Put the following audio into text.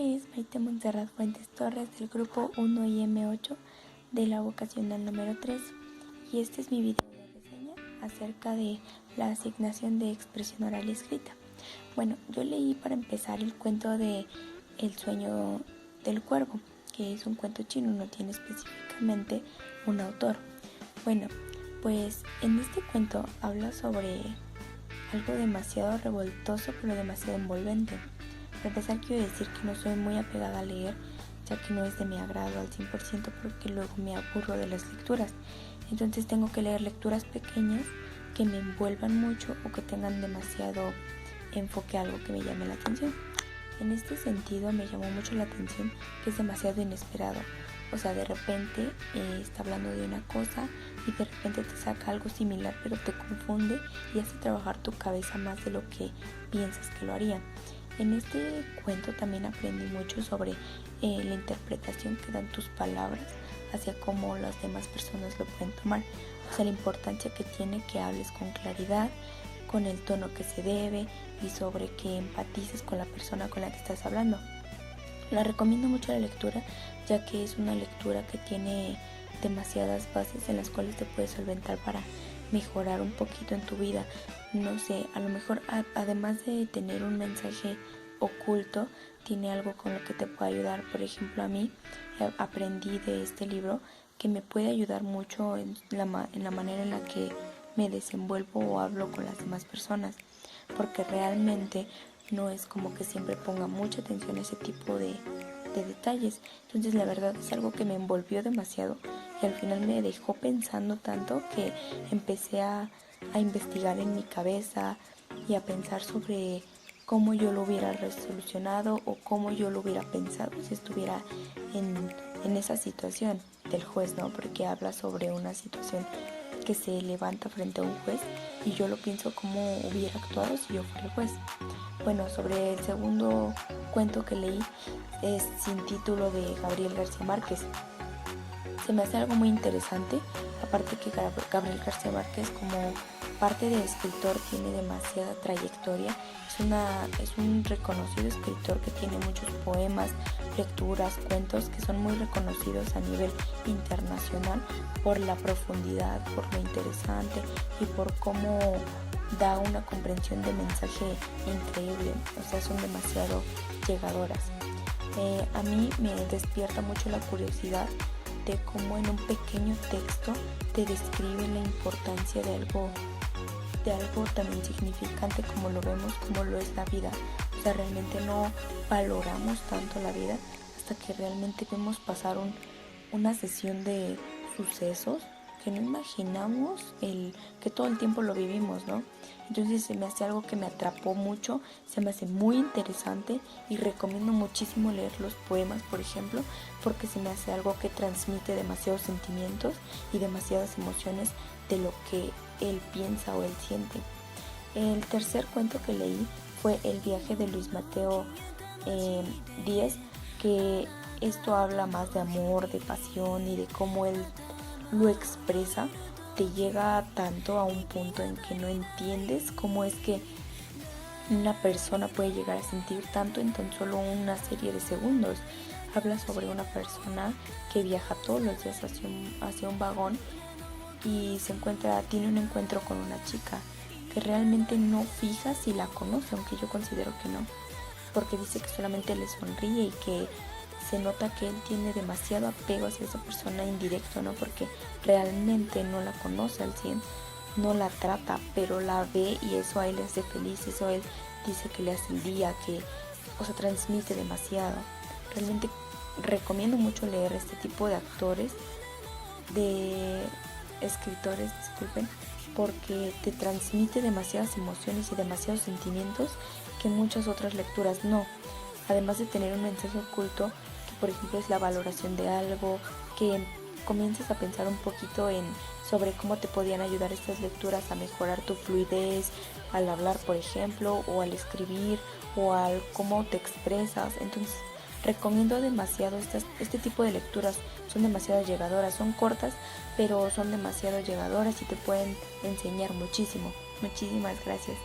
nombre es Maite Montserrat Fuentes Torres del grupo 1 y M8 de la vocacional número 3 y este es mi video de reseña acerca de la asignación de expresión oral y escrita. Bueno, yo leí para empezar el cuento de El sueño del cuervo, que es un cuento chino, no tiene específicamente un autor. Bueno, pues en este cuento habla sobre algo demasiado revoltoso pero demasiado envolvente. Para empezar quiero decir que no soy muy apegada a leer, ya que no es de mi agrado al 100% porque luego me aburro de las lecturas. Entonces tengo que leer lecturas pequeñas que me envuelvan mucho o que tengan demasiado enfoque a algo que me llame la atención. En este sentido me llamó mucho la atención que es demasiado inesperado. O sea, de repente está hablando de una cosa y de repente te saca algo similar, pero te confunde y hace trabajar tu cabeza más de lo que piensas que lo haría. En este cuento también aprendí mucho sobre la interpretación que dan tus palabras hacia cómo las demás personas lo pueden tomar. O sea, la importancia que tiene que hables con claridad, con el tono que se debe y sobre que empatices con la persona con la que estás hablando. La recomiendo mucho la lectura, ya que es una lectura que tiene demasiadas bases en las cuales te puedes solventar para mejorar un poquito en tu vida. No sé, a lo mejor además de tener un mensaje oculto, tiene algo con lo que te puede ayudar. Por ejemplo, a mí aprendí de este libro que me puede ayudar mucho en la manera en la que me desenvuelvo o hablo con las demás personas, porque realmente no es como que siempre ponga mucha atención a ese tipo de detalles. Entonces la verdad es algo que me envolvió demasiado y al final me dejó pensando tanto que empecé a investigar en mi cabeza y a pensar sobre cómo yo lo hubiera resolucionado o cómo yo lo hubiera pensado si estuviera en esa situación del juez, ¿no? Porque habla sobre una situación que se levanta frente a un juez y yo lo pienso como hubiera actuado si yo fuera el juez. Bueno, sobre el segundo cuento que leí es Sin título de Gabriel García Márquez. Se me hace algo muy interesante, aparte que Gabriel García Márquez como parte de escritor tiene demasiada trayectoria, es un reconocido escritor que tiene muchos poemas, lecturas, cuentos que son muy reconocidos a nivel internacional por la profundidad, por lo interesante y por cómo da una comprensión de mensaje increíble, o sea, son demasiado llegadoras. A mí me despierta mucho la curiosidad de cómo en un pequeño texto te describe la importancia de algo tan insignificante como lo vemos, como lo es la vida. O sea, realmente no valoramos tanto la vida hasta que realmente vemos pasar una sesión de sucesos que no imaginamos que todo el tiempo lo vivimos, ¿no? Entonces se me hace algo que me atrapó mucho, se me hace muy interesante y recomiendo muchísimo leer los poemas, por ejemplo, porque se me hace algo que transmite demasiados sentimientos y demasiadas emociones de lo que él piensa o él siente. El tercer cuento que leí fue El viaje de Luis Mateo Díez, que esto habla más de amor, de pasión y de cómo él lo expresa. Te llega tanto a un punto en que no entiendes cómo es que una persona puede llegar a sentir tanto en tan solo una serie de segundos. Habla sobre una persona que viaja todos los días hacia un vagón y tiene un encuentro con una chica que realmente no fija si la conoce, aunque yo considero que no, porque dice que solamente le sonríe y que se nota que él tiene demasiado apego hacia esa persona indirecto, ¿no? Porque realmente no la conoce al 100, no la trata, pero la ve y eso a él le hace feliz, eso a él dice que le hace el día, transmite demasiado. Realmente recomiendo mucho leer este tipo de escritores, disculpen, porque te transmite demasiadas emociones y demasiados sentimientos que muchas otras lecturas no. Además de tener un mensaje oculto, que por ejemplo es la valoración de algo, que comienzas a pensar un poquito sobre cómo te podían ayudar estas lecturas a mejorar tu fluidez al hablar, por ejemplo, o al escribir, o al cómo te expresas. Entonces recomiendo demasiado este tipo de lecturas, son demasiado llegadoras, son cortas, pero son demasiado llegadoras y te pueden enseñar muchísimo. Muchísimas gracias.